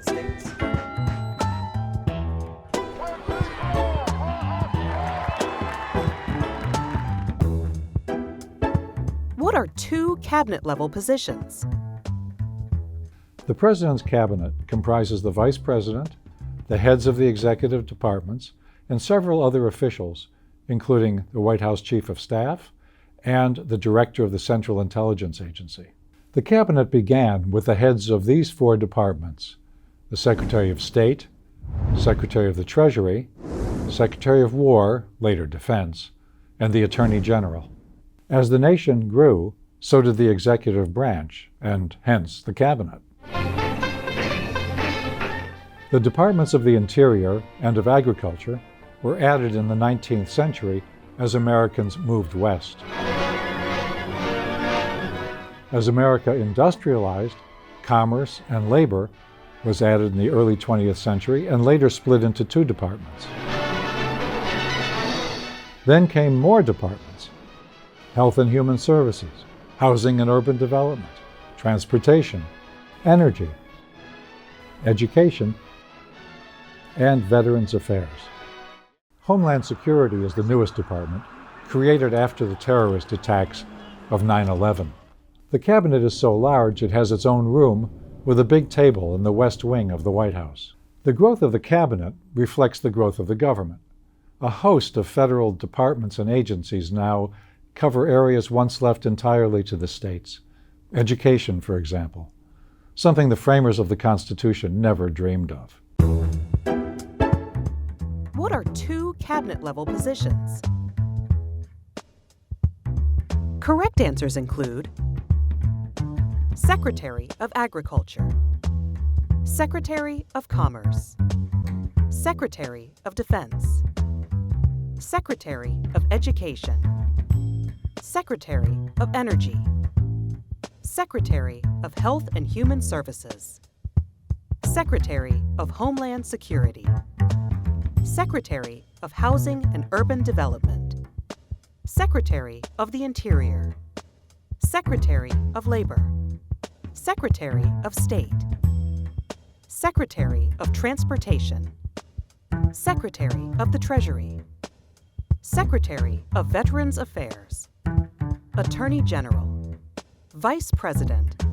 United States. What are two cabinet-level positions? The President's Cabinet comprises the Vice President, the heads of the executive departments, and several other officials, including the White House Chief of Staff and the Director of the Central Intelligence Agency. The Cabinet began with the heads of these four departments: the Secretary of State, Secretary of the Treasury, Secretary of War, later Defense, and the Attorney General. As the nation grew, so did the executive branch, and hence the Cabinet. The departments of the Interior and of Agriculture were added in the 19th century as Americans moved west. As America industrialized, Commerce and Labor was added in the early 20th century and later split into two departments. Then came more departments: Health and Human Services, Housing and Urban Development, Transportation, Energy, Education, and Veterans Affairs. Homeland Security is the newest department, created after the terrorist attacks of 9/11. The Cabinet is so large it has its own room with a big table in the West Wing of the White House. The growth of the Cabinet reflects the growth of the government. A host of federal departments and agencies now cover areas once left entirely to the states. Education, for example, something the framers of the Constitution never dreamed of. What are two cabinet-level positions? Correct answers include Secretary of Agriculture, Secretary of Commerce, Secretary of Defense, Secretary of Education, Secretary of Energy, Secretary of Health and Human Services, Secretary of Homeland Security, Secretary of Housing and Urban Development, Secretary of the Interior, Secretary of Labor, Secretary of State, Secretary of Transportation, Secretary of the Treasury, Secretary of Veterans Affairs, Attorney General, Vice President,